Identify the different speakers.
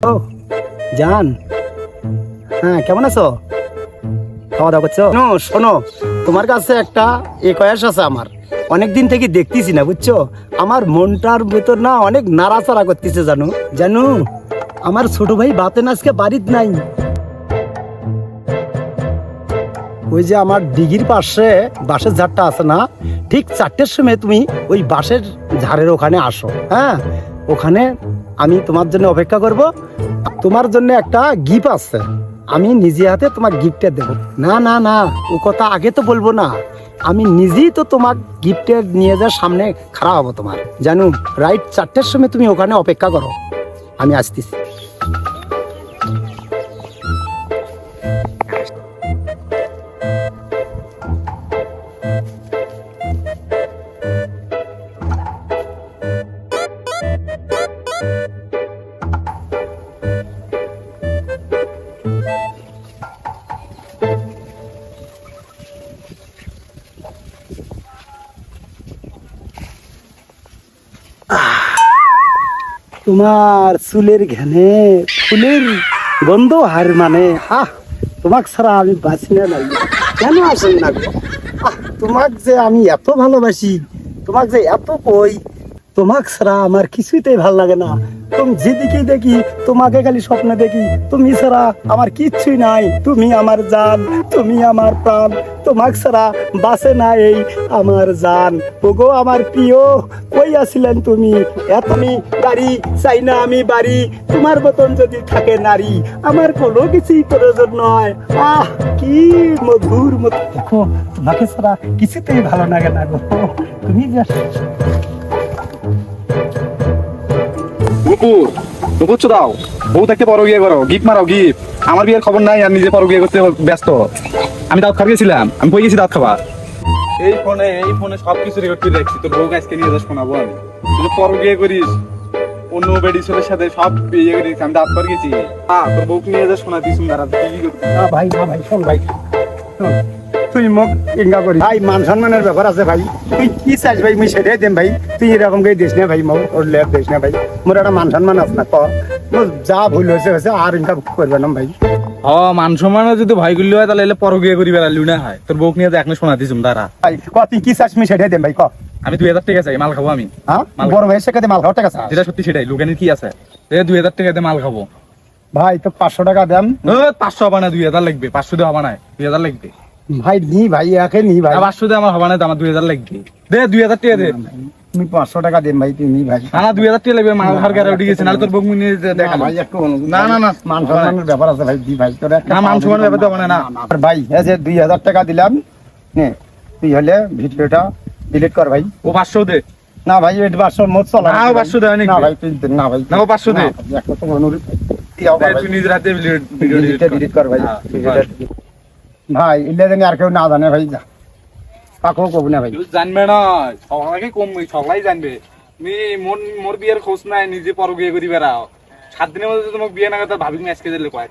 Speaker 1: ও জান, হ্যাঁ কেমন আছো? খাওয়া দাওয়া করছো? শোনো, তোমার কাছে একটা কয়াস আছে আমার, অনেকদিন থেকে দেখতেছি না, বুঝছো? আমার মনটার ভেতর না অনেক নাড়াচাড়া করতেছে, জানো জানো আমার ছোট ভাই বাতেন আজকে বাড়িত নাই। ওই যে আমার দিঘির পাশে বাঁশের ঝাড়টা আছে না, ঠিক 4টের সময় তুমি ওই বাঁশের ঝাড়ের ওখানে আসো। হ্যাঁ, ওখানে আমি তোমার জন্য অপেক্ষা করব। তোমার জন্য একটা গিফট আছে, আমি নিজে হাতে তোমার গিফটটা দেবো। না না না, ও কথা আগে তো বলবো না, আমি নিজেই তো তোমার গিফটের নিয়ে যাওয়ার সামনে খাড়া হবো তোমার, জানো? রাইট 4টের সময় তুমি ওখানে অপেক্ষা করো, আমি আসতেছি। তোমার চুলের ঘেনে ফুলের গন্ধ হার মানে, তোমাক ছাড়া আমি বাঁচি না। নাই কেন আসেন না গো? তোমাক যে আমি এত ভালোবাসি, তোমাক যে এত কই, তোমাক ছাড়া আমার কিছুতেই ভাল লাগে না। তুমি যেদিকে দেখি তোমাকে খালি স্বপ্নে দেখি, তুমি ছাড়া আমার কিচ্ছুই নাই। তুমি আমার জান, তুমি আমার প্রাণ, তোমাক ছাড়া বাঁচে না এই আমার জান। ওগো আমার প্রিয়, কই আছিলেন তুমি? এতনি গাড়ি চাই না আমি বাড়ি, তোমার মতন যদি থাকে নারী, আমার কোনো কিছুই প্রয়োজন নয়। কি মধুর মতো, দেখো তোমাকে ছাড়া কিছুতেই ভালো লাগে না গো। তুমি যে
Speaker 2: বুঝছো দাও, বউ থাকতে পর বিয়ে করো, গিফট মারাও গিফট। আমার বিয়ের খবর নাই আর নিজে পর বিয়ে করতে ব্যস্ত। আমি দাঁত খাওয়া গেছিলাম, আমি বই গেছি দাঁত খাওয়া। এই ফোনে সবকিছু রেকর্ড করে রাখছি, তোর বউকে আজকে নিয়ে যাস শোনাবো আমি। তুই পর বিয়ে করিস অন্য বেডি ছেলের সাথে, সব বিয়ে করিস, আমি দাঁত খাওয়া গেছি। তোর বউকে নিয়ে যাস শোনা, তুই সুন্দর
Speaker 1: ভাই, না ভাই, শোন ভাই, তুই মোক ইঙ্গা করি ভাই, মান সম্মানের ব্যাপার আছে ভাই। তুই কি চাস ভাই, মুই সেটাই দেম ভাই। তুই এরকম করে দিস না ভাই, মোক ওর লেপ দিস না ভাই। মোর একটা মান সম্মান আছে না, মোর যা ভুল হয়েছে হয়েছে, আর ইনকা করবে না ভাই।
Speaker 2: মান সম্মান যদি ভয় করলি হয় তাহলে পর বিয়ে করি বেড়ালি না হয়। তোর বউকে নিয়ে এখন শোনা দিস দাঁড়া
Speaker 1: ভাই, তুই কি চাস মুই সেটাই দেম ভাই।
Speaker 2: আমি 2000 টাকা চাই, মাল খাবো আমি।
Speaker 1: হ্যাঁ, বড় ভাইয়ের সাথে মাল খাওয়ার টাকা চাস?
Speaker 2: যেটা সত্যি সেটাই, লোকানের কি আছে? 2000 টাকাতে মাল খাবো
Speaker 1: ভাই। তো 500 টাকা দেন।
Speaker 2: 500 হবে না, 2000 লাগবে। 500 দিয়ে হবে না, 2000 লাগবে
Speaker 1: ভাই। নি ভাই, একে নি ভাই।
Speaker 2: 500 দিয়ে আমার হবে না, আমার 2000 লাগবে। দে 2000 টাকা দে।
Speaker 1: তুমি 500 টাকা দেন ভাই, তুমি ভাই।
Speaker 2: না 2000 টাকা লাগবে, মাল খাওয়ার গাড়ি উঠে গেছে, নাহলে তোর বউ নিয়ে দেখা
Speaker 1: ভাই। একটু
Speaker 2: না না না,
Speaker 1: মান সম্মানের ব্যাপার আছে ভাই। দি ভাই, তোর একটা
Speaker 2: না মান সম্মানের ব্যাপার তো হবে না
Speaker 1: ভাই। এই যে 2000 টাকা দিলাম, নে তুই হলে ভিডিওটা ডিলিট কর ভাই।
Speaker 2: ও 500 দে।
Speaker 1: না ভাই, এই 500 মোট চলা
Speaker 2: না 500 দে
Speaker 1: না ভাই, তুই না ভাই,
Speaker 2: না 500 দে।
Speaker 1: একটা তো অনুরোধ
Speaker 2: তুই নিজের হাতে ভিডিও
Speaker 1: ডিলিট কর ভাই। ভাই ইল্লে জানি আর কেউ না জানে ভাই, যা কাকু কব না ভাই।
Speaker 2: জানবে না, সবাইকে কম, সবাই জানবে। তুমি মোর বিয়ের খোঁজ নাই, নিজে পর বিয়ে করি বেড়াও। 7 দিনের মধ্যে তোমাকে বিয়ে না করতে ভাবি আজকে দিলে কয়